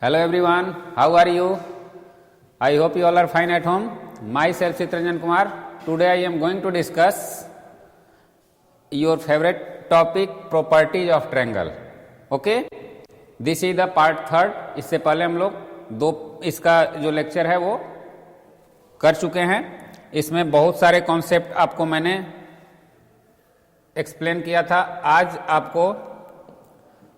Hello everyone, how are you? I hope you all are fine at home. Myself Chitranjan Kumar. Today I am going to discuss your favorite topic, properties of triangle. Okay? This is the part third. इससे पहले हम लोग दो इसका जो lecture है वो कर चुके हैं. इसमें बहुत सारे कॉन्सेप्ट आपको मैंने एक्सप्लेन किया था. आज आपको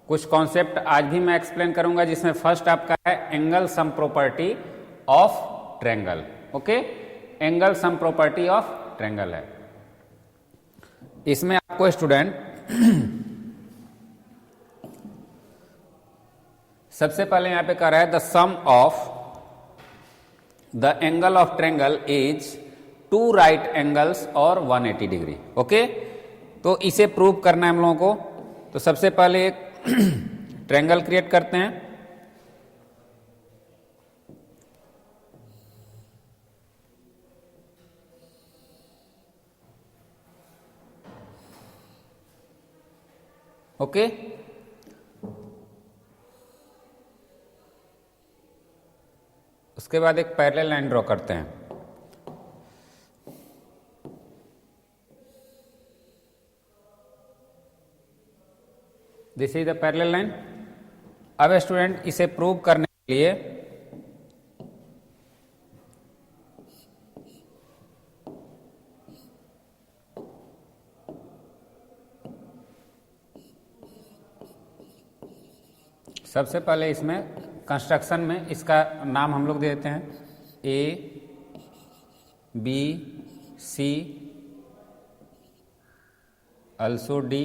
कुछ कॉन्सेप्ट आज भी मैं एक्सप्लेन करूंगा, जिसमें फर्स्ट आपका है angle sum property of triangle. Okay, angle sum property of triangle है. इसमें आपको स्टूडेंट सबसे पहले यहां पे कह रहा है the sum of the angle of triangle is two right angles और 180 डिग्री. ओके, तो इसे प्रूव करना है हम लोगों को. तो सबसे पहले एक ट्रायंगल क्रिएट करते हैं. ओके, उसके बाद एक पैरेलल लाइन ड्रॉ करते हैं. This is the parallel line. अब स्टूडेंट इसे प्रूव करने के लिए सबसे पहले इसमें कंस्ट्रक्शन में इसका नाम हम लोग दे देते हैं A B C also D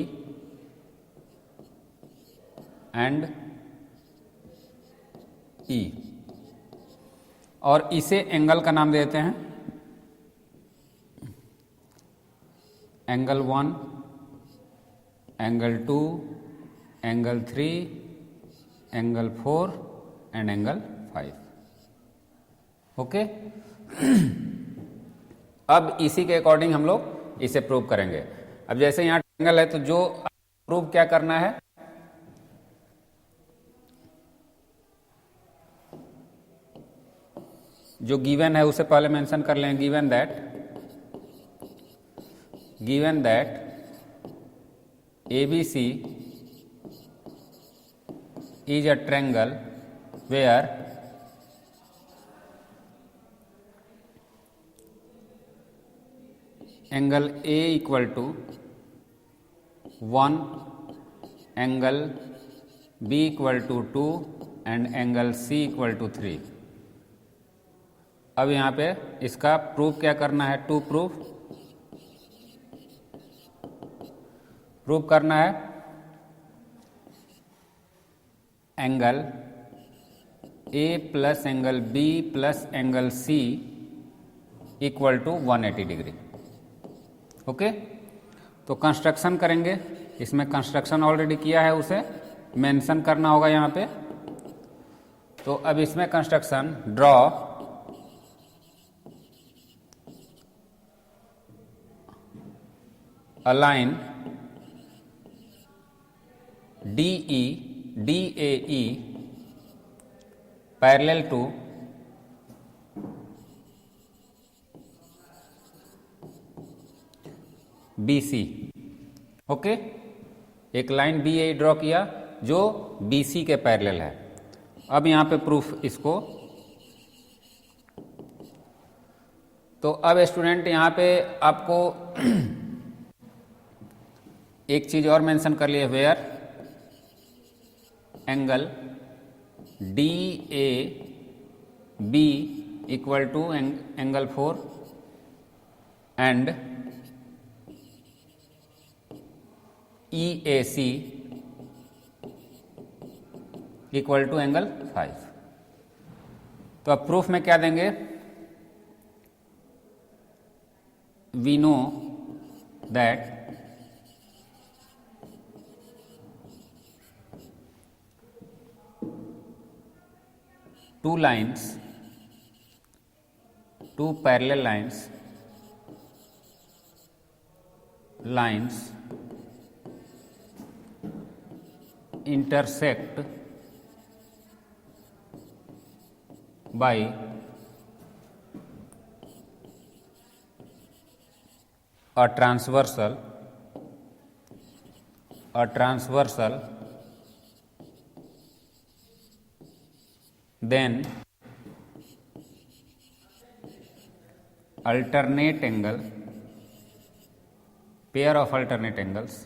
and E, और इसे एंगल का नाम देते हैं angle 1, angle 2, angle 3, angle 4 and angle 5. Okay, अब इसी के अकॉर्डिंग हम लोग इसे प्रूव करेंगे. अब जैसे यहां ट्रायंगल है, तो जो प्रूव क्या करना है, जो गिवन है उसे पहले मेंशन कर लें. Given that ABC is a triangle where angle A equal to 1, angle B equal to 2 and angle C equal to 3. अब यहाँ पे इसका प्रूफ क्या करना है? टू प्रूफ करना है angle A plus angle B plus angle C equal to 180 degree. Okay, तो कंस्ट्रक्शन करेंगे. इसमें कंस्ट्रक्शन ऑलरेडी किया है, उसे मेंशन करना होगा यहाँ पे. तो अब इसमें construction draw a line DAE parallel to BC. Okay, एक लाइन BAE ड्रॉ किया जो BC के पैरेलल है. अब यहां पे प्रूफ इसको, तो अब स्टूडेंट यहां पे आपको एक चीज और मेंशन कर लिए, where angle DAB equal to angle 4 and EAC equal to angle 5. तो अब प्रूफ में क्या देंगे? We know that two parallel lines intersect by a transversal then alternate angle, pair of alternate angles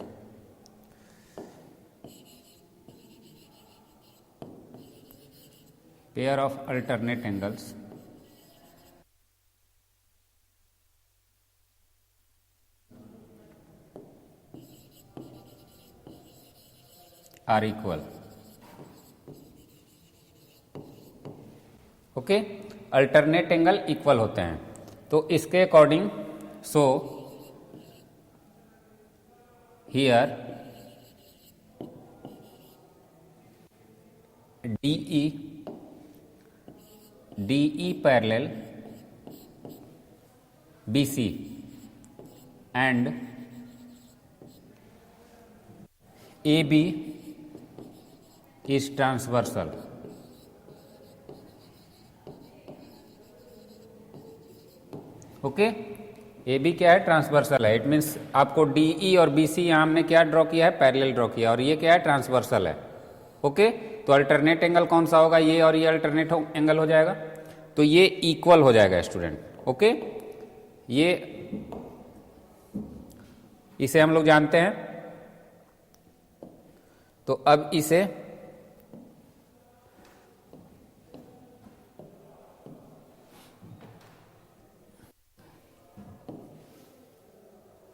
are equal. Okay, alternate angle equal होते हैं, तो इसके according so here DE parallel BC and AB is transversal. Okay, AB क्या है? Transversal है. It means आपको DE और BC यहां हमने क्या ड्रॉ किया है? पैरेलल ड्रॉ किया, और ये क्या है? ट्रांसवर्सल है. ओके, तो अल्टरनेट एंगल कौन सा होगा? ये और ये अल्टरनेट एंगल हो जाएगा, तो ये इक्वल हो जाएगा स्टूडेंट. ओके, ये इसे हम लोग जानते हैं. तो अब इसे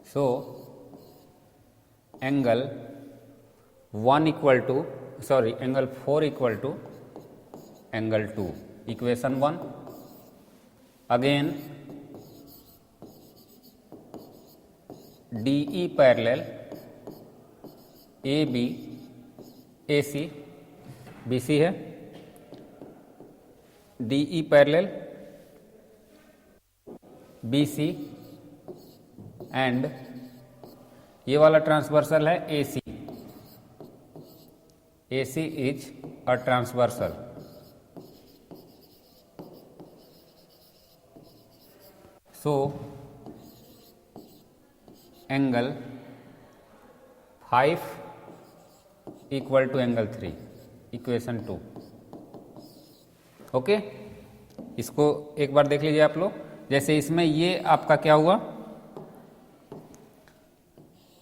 so angle 1 equal to angle 4 equal to angle 2, equation 1. Again DE parallel AB AC BC है, DE parallel BC एंड ये वाला ट्रांसवर्सल है AC. AC is a transversal. So angle 5 equal to angle 3, equation 2. Okay, इसको एक बार देख लीजिए आप लोग. जैसे इसमें ये आपका क्या हुआ?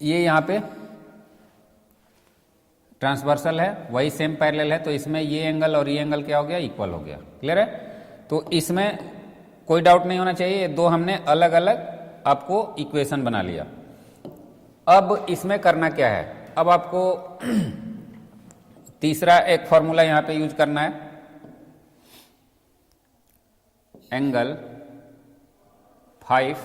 ये यहां पे ट्रांसवर्सल है, वही सेम पैरेलल है, तो इसमें ये एंगल और ये एंगल क्या हो गया? इक्वल हो गया. क्लियर है? तो इसमें कोई डाउट नहीं होना चाहिए. ये दो हमने अलग अलग आपको इक्वेशन बना लिया. अब इसमें करना क्या है? अब आपको तीसरा एक फॉर्मूला यहां पे यूज करना है. एंगल 5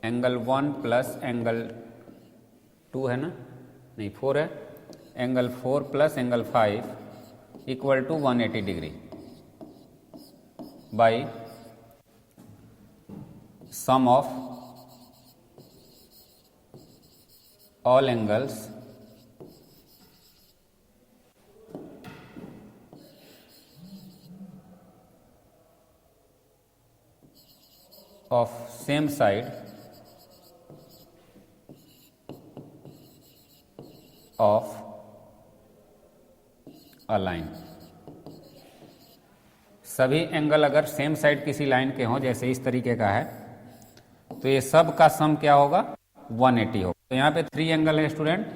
एंगल 1 प्लस एंगल 2 है ना, नहीं 4 है. Angle 4 plus angle 5 equal to 180 degree by sum of all angles of same side of a line. सभी एंगल अगर सेम साइड किसी लाइन के हों, जैसे इस तरीके का है, तो ये सब का सम क्या होगा? 180 होगा. तो यहाँ पे 3 एंगल है स्टूडेंट.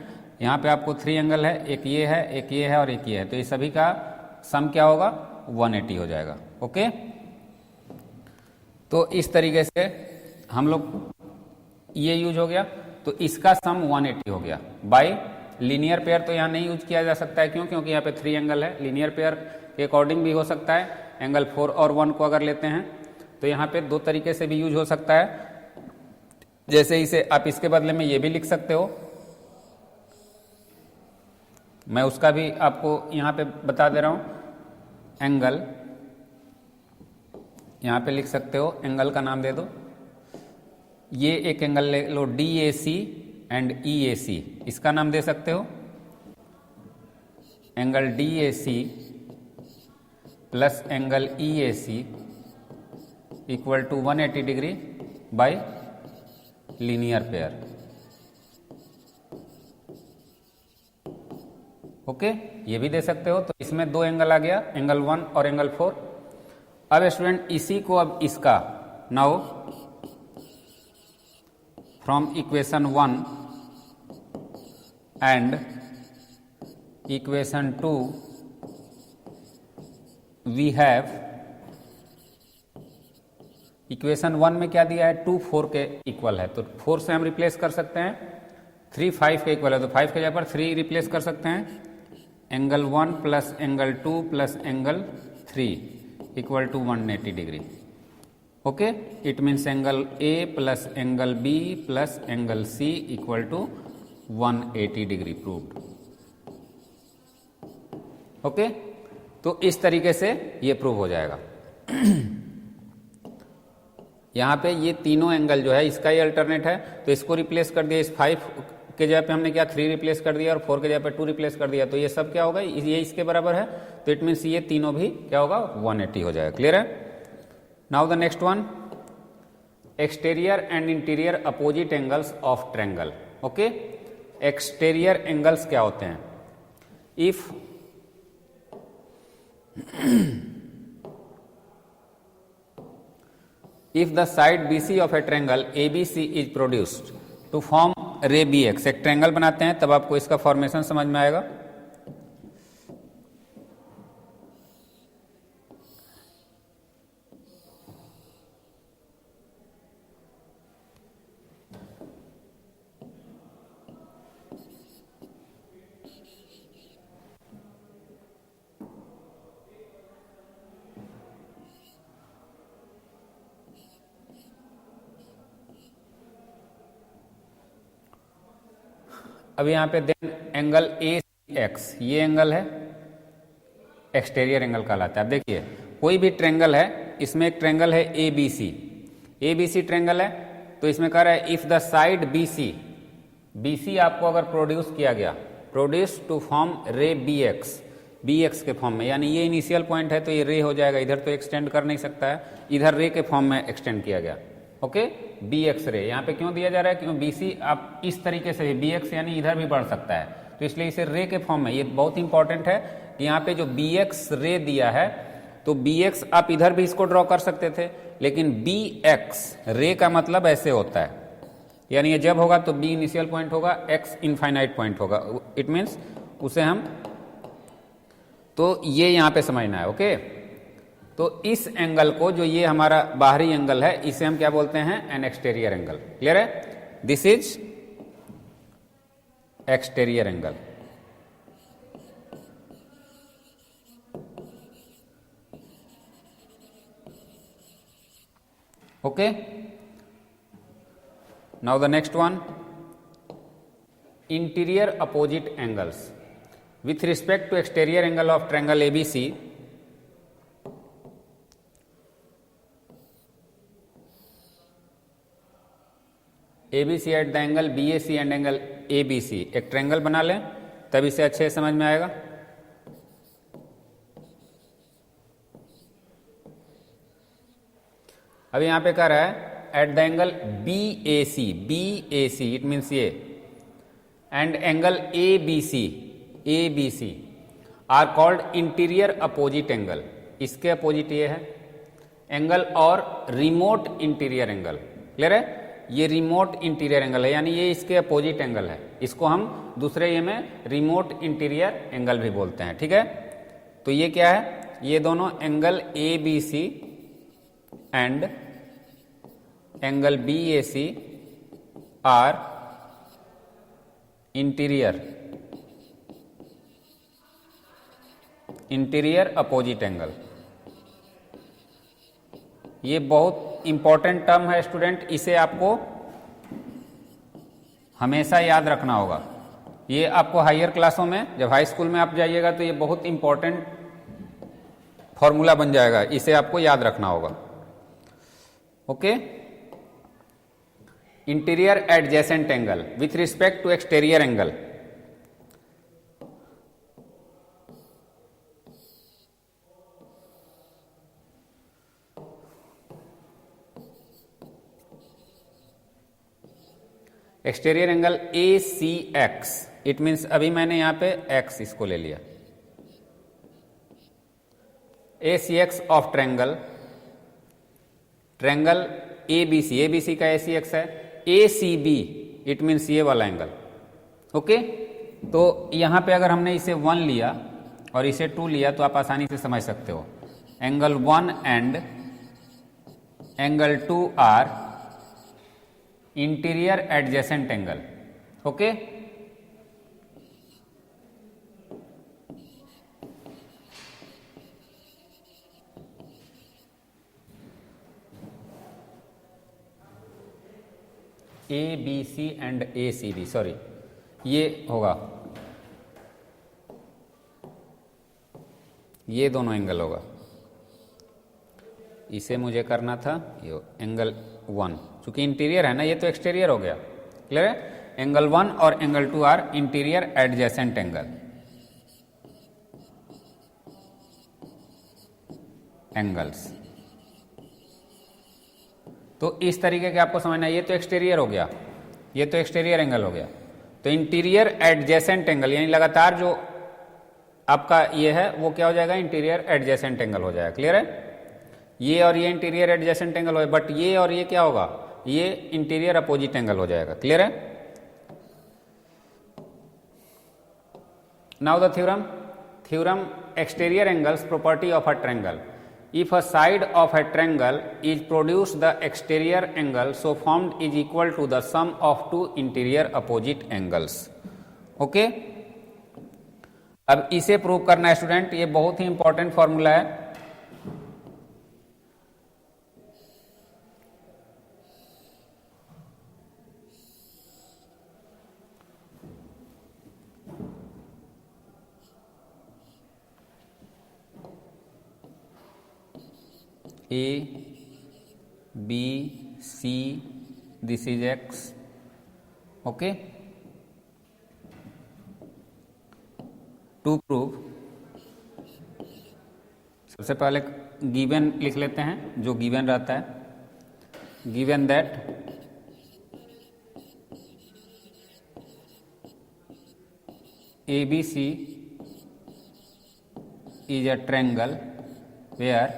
यहाँ पे आपको 3 एंगल है, एक ये है, एक ये है और एक ये है. तो ये सभी का सम क्या होगा? 180 हो जाएगा. ओके, तो इस तरीके से हम लोग ये यूज हो गया, तो इसका सम 180 हो गया. बाई लीनियर पेयर तो यहाँ नहीं यूज किया जा सकता है. क्यों? क्योंकि यहाँ पे 3 एंगल है. लीनियर पेयर के अकॉर्डिंग भी हो सकता है. एंगल 4 और 1 को अगर लेते हैं तो यहाँ पे 2 तरीके से भी यूज हो सकता है. जैसे इसे आप इसके बदले में ये भी लिख सकते हो. मैं उसका भी आपको यहाँ पे बता दे रहा हूँ. एंगल यहाँ पे लिख सकते हो, एंगल का नाम दे दो. ये एक एंगल ले लो DAC एंड EAC, इसका नाम दे सकते हो. Angle DAC plus angle EAC equal to 180 degree by linear pair. Okay, ये भी दे सकते हो। तो इसमें दो एंगल आ गया, एंगल 1 और एंगल 4। अब स्टूडेंट इसी को अब इसका now from equation 1 and equation 2 we have, equation 1 में क्या दिया है, 2 4 के इक्वल है, तो 4 से हम रिप्लेस कर सकते हैं। 3 5 के इक्वल है, तो 5 के जगह पर 3 रिप्लेस कर सकते हैं। Angle 1 plus angle 2 plus angle 3 equal to 180 degree. Okay, it means angle A plus angle B plus angle C equal to 180 degree proved. Okay, तो इस तरीके से ये प्रूव हो जाएगा। यहां पे ये तीनों एंगल जो है इसका ही अल्टरनेट है, तो इसको रिप्लेस कर दिया। इस 5 के जगह पे हमने क्या 3 रिप्लेस कर दिया और 4 के जगह पे 2 रिप्लेस कर दिया, तो ये सब क्या होगा, ये इसके बराबर है, तो इट मीन्स ये तीनों भी क्या होगा, 180 हो जाएगा। क्लियर है? Now the next one, exterior and interior opposite angles of triangle. Okay, exterior angles क्या होते हैं? If the side BC of a triangle ABC is produced to form ray BX, एक ट्रायंगल बनाते हैं तब आपको इसका फॉर्मेशन समझ में आएगा। अब यहां पे देन एंगल AX, ये एंगल है, एक्सटीरियर एंगल कहलाता है। अब देखिए कोई भी ट्रायंगल है, इसमें एक ट्रायंगल है ABC ट्रायंगल है, तो इसमें कह रहा है इफ द साइड BC आपको अगर प्रोड्यूस किया गया, प्रोड्यूस टू फॉर्म रे BX के फॉर्म में, यानी ये इनिशियल पॉइंट है तो ये रे हो जाएगा, इधर तो एक्सटेंड कर नहीं सकता है, इधर रे के फॉर्म में एक्सटेंड किया गया। ओके, BX रे यहाँ पे क्यों दिया जा रहा है, क्यों BC आप इस तरीके से भी BX यानी इधर भी बढ़ सकता है, तो इसलिए इसे रे के फॉर्म में, ये बहुत इंपॉर्टेंट है कि यहाँ पे जो BX रे दिया है, तो BX आप इधर भी इसको ड्रॉ कर सकते थे, लेकिन BX रे का मतलब ऐसे होता है, यानी ये जब होगा तो B इनिशियल पॉइंट होगा, X इनफाइनाइट पॉइंट होगा, इट मीन्स उसे हम, तो ये यहाँ पे समझना है। ओके, तो इस एंगल को, जो ये हमारा बाहरी एंगल है, इसे हम क्या बोलते हैं, एन एक्सटीरियर एंगल। क्लियर है? This is exterior angle. Okay, now the next one, interior opposite angles with respect to exterior angle of triangle ABC, ABC at the angle BAC and angle ABC, एक triangle बना लें तब इसे अच्छे से समझ में आएगा। अब यहां पे कह रहा है at the angle BAC it means ये, and angle ABC are called interior opposite angle, इसके अपोजिट ये है एंगल, और रिमोट इंटीरियर एंगल। क्लियर है? ये रिमोट इंटीरियर एंगल है, यानी ये इसके अपोजिट एंगल है, इसको हम दूसरे ये में रिमोट इंटीरियर एंगल भी बोलते हैं। ठीक है, तो ये क्या है, ये दोनों angle ABC and angle BAC are interior opposite angle. ये बहुत इंपॉर्टेंट टर्म है स्टूडेंट, इसे आपको हमेशा याद रखना होगा। ये आपको हायर क्लासों में, जब हाई स्कूल में आप जाइएगा तो ये बहुत इंपॉर्टेंट फॉर्मूला बन जाएगा, इसे आपको याद रखना होगा। Okay, interior adjacent angle with respect to exterior angle, exterior angle A C X, it means अभी मैंने यहां पे एक्स इसको ले लिया, A C X of triangle, triangle A B C का ए सी एक्स है, A C B it means ये वाला एंगल। ओके, तो यहां पे अगर हमने इसे 1 लिया और इसे 2 लिया तो आप आसानी से समझ सकते हो, angle 1 and angle 2 are interior adjacent angle. Okay, A B C and A C B, sorry ये होगा, ये दोनों एंगल होगा, इसे मुझे करना था ये एंगल 1, चूंकि इंटीरियर है ना, ये तो एक्सटीरियर हो गया, क्लियर है। एंगल 1 और angle 2 are interior adjacent angles. तो इस तरीके के आपको समझना, ये तो एक्सटीरियर हो गया, ये तो एक्सटीरियर एंगल हो गया, तो इंटीरियर एडजेसेंट एंगल यानी लगातार जो आपका ये है वो क्या हो जाएगा, इंटीरियर एडजेसेंट एंगल हो जाएगा, क्लियर है। ये और ये इंटीरियर एडजेसेंट एंगल हो, बट ये और ये क्या होगा, ये इंटीरियर अपोजिट एंगल हो जाएगा, क्लियर है। Now the theorem exterior angles property of a triangle. If a side of a triangle is produce the exterior angle so formed is equal to the sum of two interior opposite angles. Okay, अब इसे prove करना है student, ये बहुत ही important formula है। A B C this is X, okay, to prove सबसे पहले given लिख लेते हैं, जो गिवन रहता है, given that ABC is a triangle where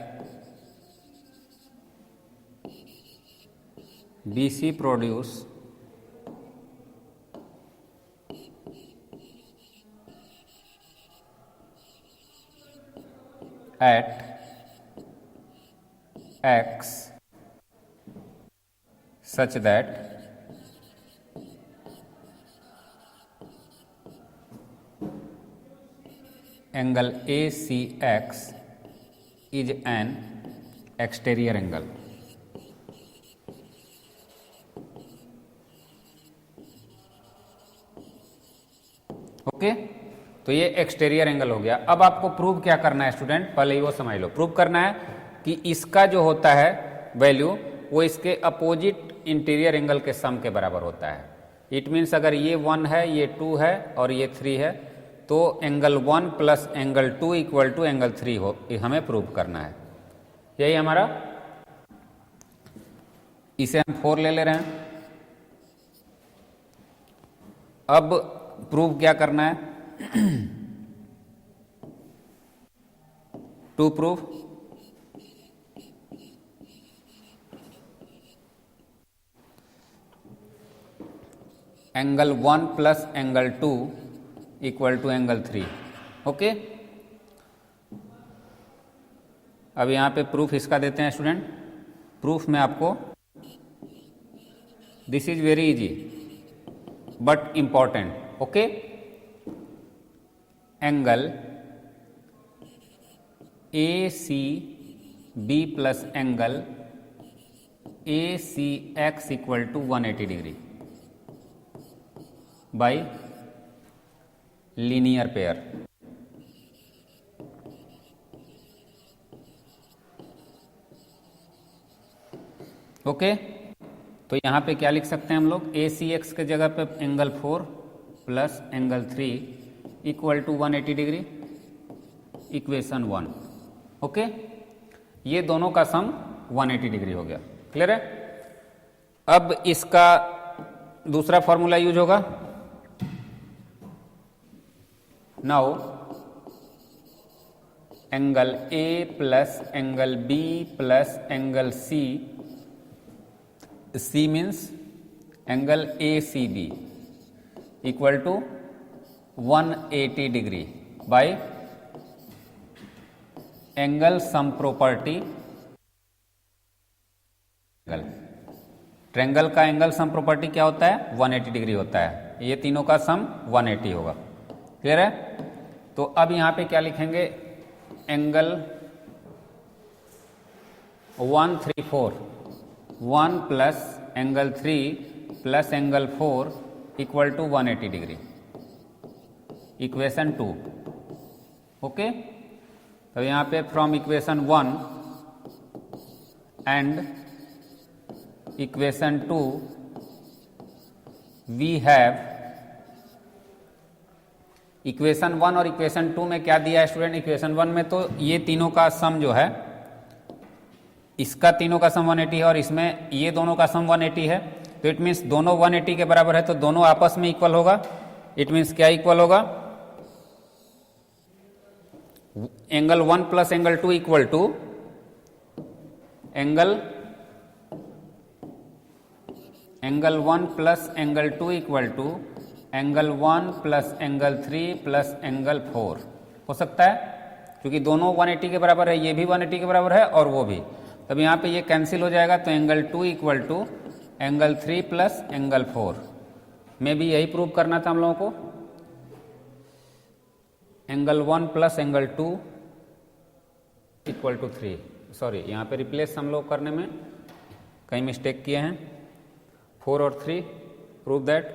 BC produce at X such that angle ACX is an exterior angle। Okay, तो ये एक्सटीरियर एंगल हो गया। अब आपको प्रूव क्या करना है स्टूडेंट, पहले ही वो समझ लो। प्रूव करना है कि इसका जो होता है वैल्यू वो इसके अपोजिट इंटीरियर एंगल के सम के बराबर होता है। इट मीन्स अगर ये 1 है, ये 2 है और ये 3 है, तो angle 1 plus angle 2 equal to angle 3 हो, ये हमें प्रूव करना है। यही हमारा, इसे हम 4 ले रहे हैं। अब प्रूव क्या करना है, to prove angle 1 plus angle 2 equal to angle 3। Okay, अब यहां पे प्रूफ इसका देते हैं स्टूडेंट। प्रूफ में आपको, this is very easy but important. Okay, angle A C B plus angle A C X equal to 180 degree by linear pair. Okay, तो यहां पे क्या लिख सकते हैं हम लोग, ए सी एक्स के जगह पे angle 4 plus angle 3 equal to 180 degree, equation 1। Okay, ये दोनों का सम 180 डिग्री हो गया, क्लियर है। अब इसका दूसरा फॉर्मूला यूज होगा। Now angle A plus angle B plus angle C, C means angle A C B equal to 180 degree by angle sum property. Triangle का एंगल सम प्रॉपर्टी क्या होता है? 180 डिग्री होता है। ये तीनों का सम 180 होगा। क्लियर है? तो अब यहां पे क्या लिखेंगे? Angle 134 1 plus angle 3 plus angle 4 equal to 180 degree, equation 2। Okay, तो यहां पे from equation 1 and equation 2 we have, equation 1 और इक्वेशन 2 में क्या दिया है स्टूडेंट? इक्वेशन 1 में तो ये तीनों का सम जो है, इसका तीनों का सम 180 है और इसमें ये दोनों का सम 180 है। तो इट मीन्स दोनों 180 के बराबर है, तो दोनों आपस में इक्वल होगा। इट मीन्स क्या इक्वल होगा? Angle 1 plus angle 2 equal to angle 1 plus angle 2 equal to angle 1 plus angle 3 plus angle 4 हो सकता है, क्योंकि दोनों 180 के बराबर है, ये भी 180 के बराबर है और वो भी। तब यहाँ पे ये कैंसिल हो जाएगा, तो angle 2 equal to angle 3 plus angle 4 में भी यही प्रूव करना था हम लोगों को। Angle 1 plus angle 2 equal to 3, sorry यहाँ पे रिप्लेस हम लोग करने में कहीं मिस्टेक किए हैं। 4 और 3 prove that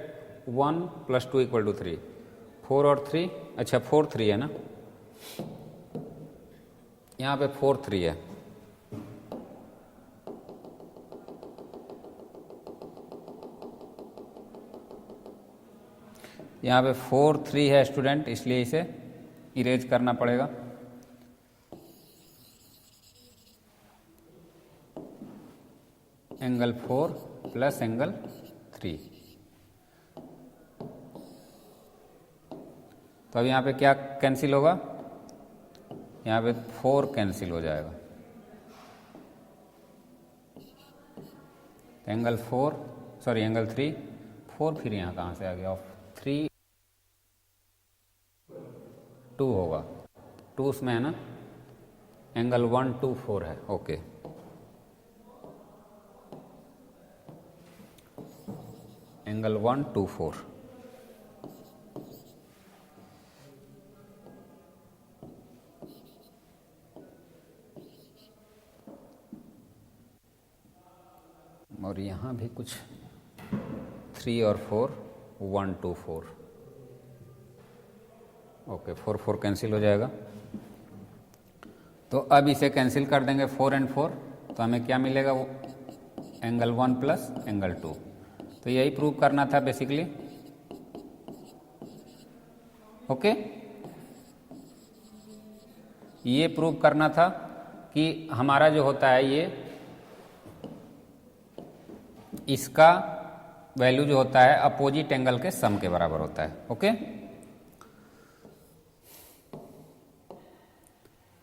1 plus 2 equal to 3। 4 और 3, अच्छा 4 3 है ना, यहाँ पे 4 3 है। यहाँ पे 4 3 है स्टूडेंट, इसलिए इसे इरेज करना पड़ेगा। एंगल 4 प्लस एंगल 3, तो अब यहाँ पे क्या कैंसिल होगा? यहाँ पे 4 कैंसिल हो जाएगा। एंगल 4, सॉरी एंगल 3, 4 फिर यहाँ कहाँ से आ गया? 3 2 होगा, 2 उसमें है ना, एंगल 1 2 4 है। Okay, angle 1 2 4। और यहाँ भी कुछ 3 और 4 1 2 4। ओके, 4 4 कैंसिल हो जाएगा। तो अब इसे कैंसिल कर देंगे 4 एंड 4, तो हमें क्या मिलेगा? वो एंगल 1 प्लस एंगल 2। तो यही प्रूव करना था बेसिकली। ओके, ये प्रूव करना था कि हमारा जो होता है ये, इसका वैल्यू जो होता है अपोजिट एंगल के सम के बराबर होता है। ओके,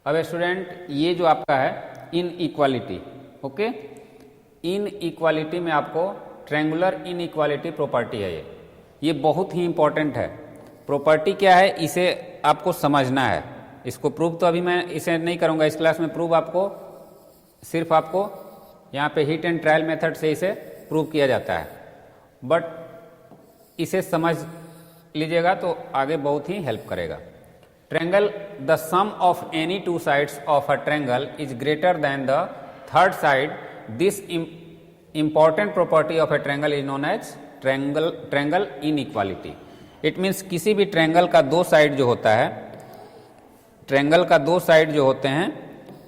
अब स्टूडेंट ये जो आपका है इन इक्वालिटी, ओके, इन इक्वालिटी में आपको ट्रायंगुलर इन इक्वालिटी प्रॉपर्टी है ये बहुत ही इंपॉर्टेंट है। प्रॉपर्टी क्या है इसे आपको समझना है। इसको प्रूव तो अभी मैं इसे नहीं करूंगा इस क्लास में। प्रूव आपको सिर्फ आपको यहाँ पे हिट एंड ट्रायल मेथड से इसे प्रूव किया जाता है, बट इसे समझ लीजिएगा तो आगे बहुत ही हेल्प करेगा। Triangle, the sum of any two sides of a triangle is greater than the third side. This important property of a triangle is known as triangle inequality. It means किसी भी ट्रायंगल का दो side जो होता है, triangle का दो side जो होते हैं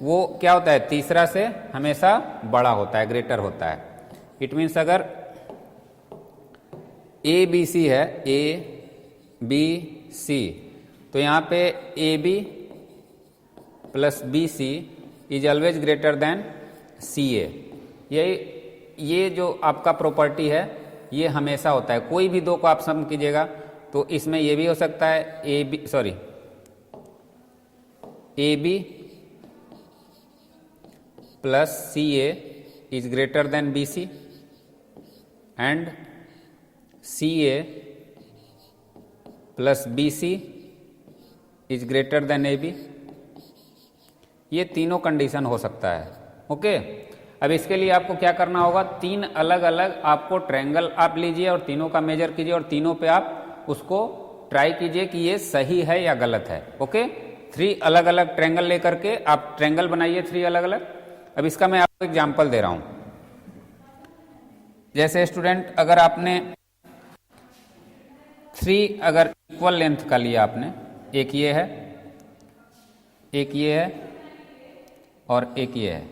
वो क्या होता है? तीसरा से हमेशा बड़ा होता है, ग्रेटर होता है। इट मीन्स अगर ए बी सी है, ए बी सी, तो यहाँ पे A B plus B C is always greater than C A. ये जो आपका प्रॉपर्टी है ये हमेशा होता है। कोई भी दो को आप सम कीजिएगा तो इसमें ये भी हो सकता है A B plus C A is greater than B C and C A plus B C is greater than A B. ये तीनों कंडीशन हो सकता है। ओके, अब इसके लिए आपको क्या करना होगा, तीन अलग अलग आपको ट्रायंगल आप लीजिए और तीनों का मेजर कीजिए और तीनों पे आप उसको ट्राई कीजिए कि ये सही है या गलत है। ओके, 3 अलग अलग ट्रायंगल लेकर के आप ट्रायंगल बनाइए 3 अलग अलग। अब इसका मैं आपको एग्जांपल दे रहा हूं। जैसे स्टूडेंट, अगर आपने 3 अगर इक्वल लेंथ का लिया आपने, एक ये है, एक ये है और एक ये है,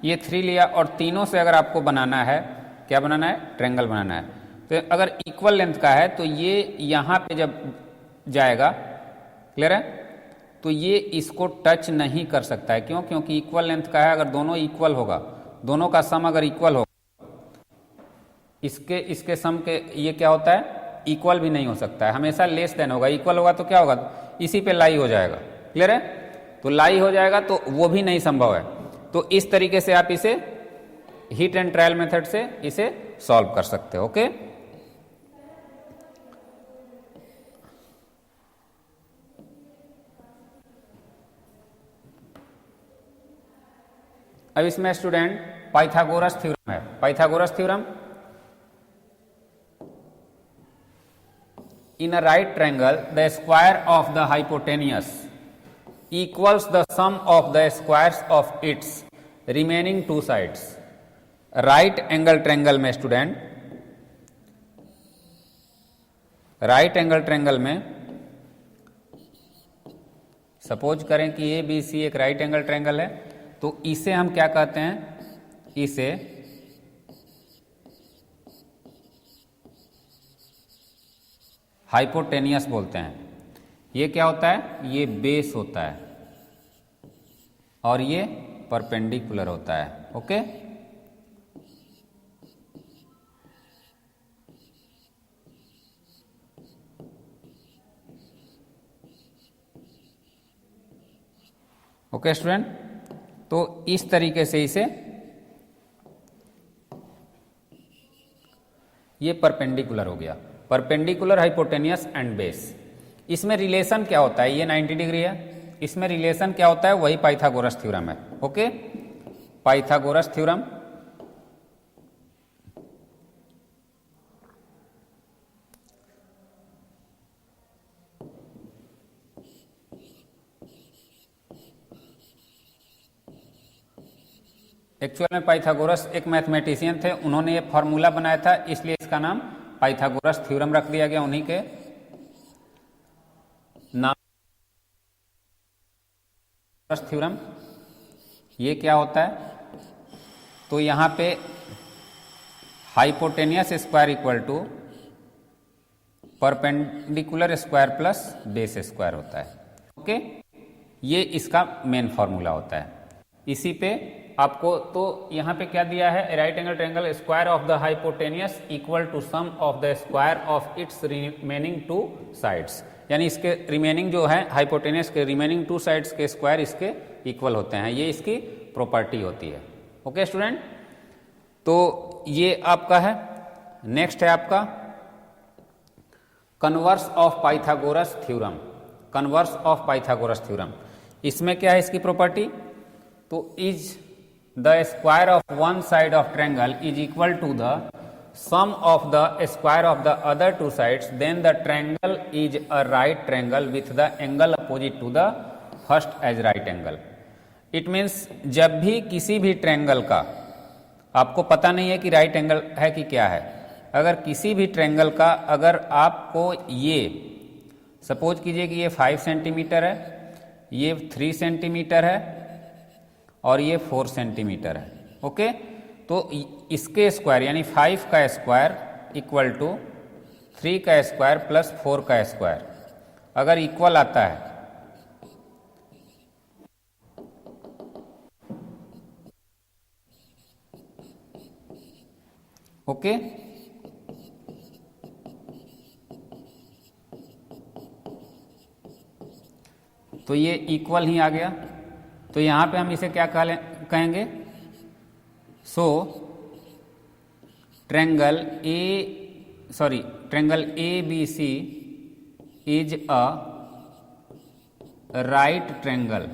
ये 3 लिया और तीनों से अगर आपको बनाना है, क्या बनाना है, ट्रायंगल बनाना है। तो अगर इक्वल लेंथ का है तो ये यहाँ पे जब जाएगा, क्लियर है, तो ये इसको टच नहीं कर सकता है। क्यों? क्योंकि इक्वल लेंथ का है। अगर दोनों इक्वल होगा, दोनों का सम अगर इक्वल होगा, इसके सम के ये क्या होता है, इक्वल भी नहीं हो सकता है, हमेशा लेस देन होगा। इक्वल होगा तो क्या होगा, इसी पे लाई हो जाएगा। क्लियर है, तो लाई हो जाएगा तो वो भी नहीं संभव है। तो इस तरीके से आप इसे हीट एंड ट्रायल मेथड से इसे सॉल्व कर सकते हो। ओके, अब इसमें स्टूडेंट पाइथागोरस थ्योरम है। Pythagoras theorem, in a right triangle the square of the hypotenuse equals the sum of the squares of its remaining two sides। Right angle triangle में student, right angle triangle में suppose करें कि ए B सी एक right angle triangle है, तो इसे हम क्या कहते हैं, इसे हाइपोटेनियस बोलते हैं। ये क्या होता है, ये बेस होता है और ये परपेंडिकुलर होता है। ओके, ओके स्टूडेंट, तो इस तरीके से इसे, ये परपेंडिकुलर हो गया, परपेंडिकुलर हाइपोटेनियस एंड बेस। इसमें रिलेशन क्या होता है, ये 90 डिग्री है, इसमें रिलेशन क्या होता है, वही पाइथागोरस थ्योरम है। ओके, पाइथागोरस थ्योरम, एक्चुअल में पाइथागोरस एक मैथमेटिशियन थे, उन्होंने ये फॉर्मूला बनाया था, इसलिए इसका नाम पाइथागोरस थ्योरम रख दिया गया उन्हीं के नाम। थ्योरम ये क्या होता है, तो यहां पे hypotenuse square equal to perpendicular square plus base square होता है। ओके, ये इसका मेन फॉर्मूला होता है। इसी पे आपको, तो यहां पे क्या दिया है, right angle triangle square of the hypotenuse equal to sum of the square of its remaining 2 sides. यानी इसके रिमेनिंग जो है, हाइपोटेनियस के रिमेनिंग 2 साइड्स के स्क्वायर इसके इक्वल होते हैं। ये इसकी प्रॉपर्टी होती है। ओके स्टूडेंट, तो ये आपका है। नेक्स्ट है आपका converse of Pythagoras theorem. Converse of Pythagoras theorem, इसमें क्या है इसकी प्रॉपर्टी, तो is the square of one side of triangle is equal to the sum of the square of the other 2 sides, then the triangle is a right triangle with the angle opposite to the first as right angle. It means जब भी किसी भी triangle का आपको पता नहीं है कि राइट एंगल है कि क्या है, अगर किसी भी ट्रायंगल का अगर आपको ये सपोज कीजिए कि ये 5 सेंटीमीटर है, ये 3 सेंटीमीटर है और ये 4 सेंटीमीटर है। ओके, तो इसके स्क्वायर यानी 5 का स्क्वायर इक्वल टू 3 का स्क्वायर प्लस 4 का स्क्वायर अगर इक्वल आता है, ओके, तो ये इक्वल ही आ गया। तो यहाँ पे हम इसे क्या कहेंगे? So triangle ABC is a right triangle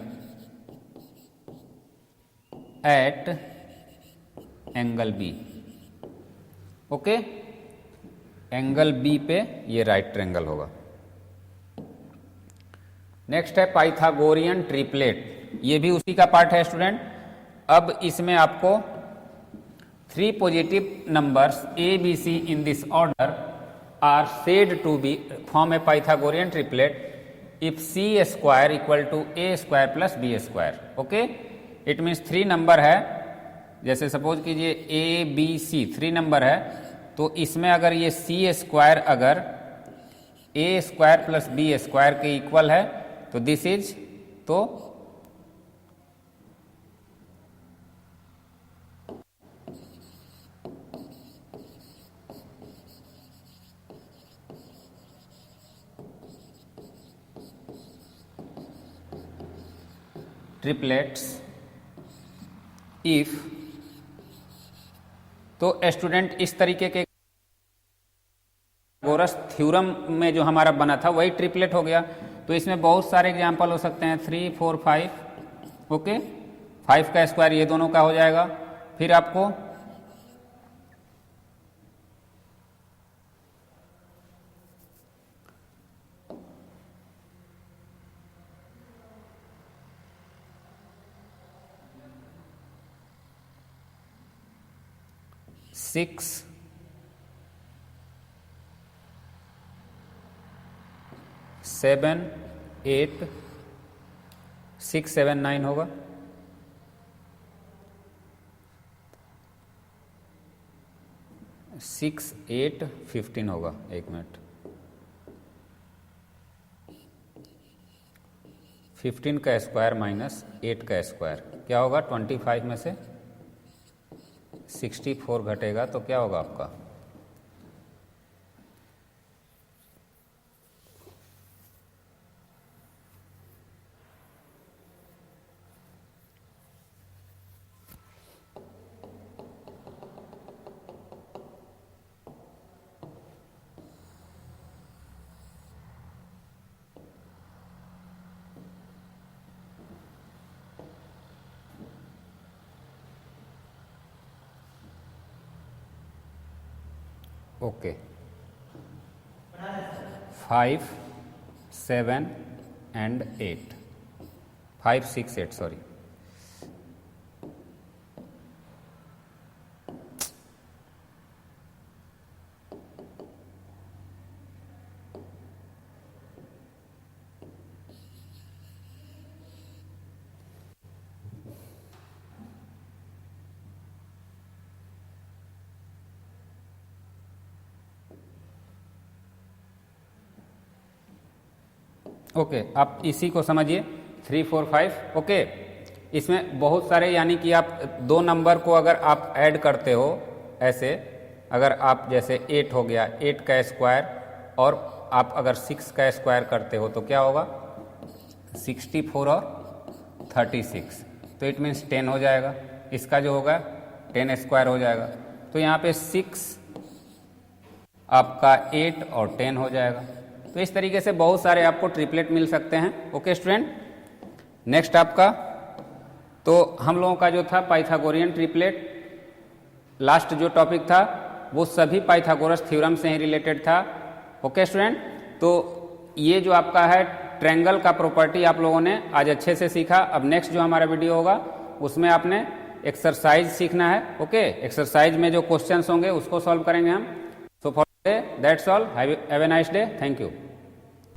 at angle B. Okay, angle B पे ये राइट ट्रायंगल होगा। नेक्स्ट है पाइथागोरियन ट्रिपलेट, ये भी उसी का पार्ट है स्टूडेंट। अब इसमें आपको 3 positive numbers A B C in this order are said to be form a Pythagorean triplet if C square equal to A square plus B square. Okay, it means 3 number है, जैसे suppose कीजिए ए B सी 3 number है, तो इसमें अगर ये सी square अगर ए square plus B square के इक्वल है तो दिस इज ट्रिपलेट्स इफ। तो स्टूडेंट इस तरीके के पाइथागोरस थ्योरम में जो हमारा बना था वही ट्रिपलेट हो गया। तो इसमें बहुत सारे एग्जाम्पल हो सकते हैं, 3, 4, 5। ओके, 5 का स्क्वायर ये दोनों का हो जाएगा। फिर आपको सिक्स 7, 8, 6, 7, 9 होगा। 6, 8, 15 होगा। 1 मिनट, 15 का स्क्वायर माइनस 8 का स्क्वायर क्या होगा? 25 में से 64 घटेगा तो क्या होगा आपका? Okay, 5, 7 and 8, 5, 6, 8 sorry. ओके, आप इसी को समझिए 3, 4, 5। ओके, इसमें बहुत सारे, यानी कि आप 2 नंबर को अगर आप ऐड करते हो ऐसे, अगर आप जैसे 8 हो गया, 8 का स्क्वायर, और आप अगर 6 का स्क्वायर करते हो तो क्या होगा? 64 और 36, तो इट मीन्स 10 हो जाएगा। इसका जो होगा 10 स्क्वायर हो जाएगा। तो यहाँ पे 6 आपका 8 और 10 हो जाएगा। तो इस तरीके से बहुत सारे आपको ट्रिपलेट मिल सकते हैं। ओके स्टूडेंट, नेक्स्ट आपका, तो हम लोगों का जो था पाइथागोरियन ट्रिपलेट, लास्ट जो टॉपिक था वो सभी पाइथागोरस थ्योरम से ही रिलेटेड था। ओके स्टूडेंट, तो ये जो आपका है ट्रायंगल का प्रॉपर्टी आप लोगों ने आज अच्छे से सीखा। अब नेक्स्ट जो हमारा वीडियो होगा उसमें आपने एक्सरसाइज सीखना है। ओके, एक्सरसाइज में जो क्वेश्चंस होंगे उसको सॉल्व करेंगे हम। So for today that's all, have a nice day, thank you.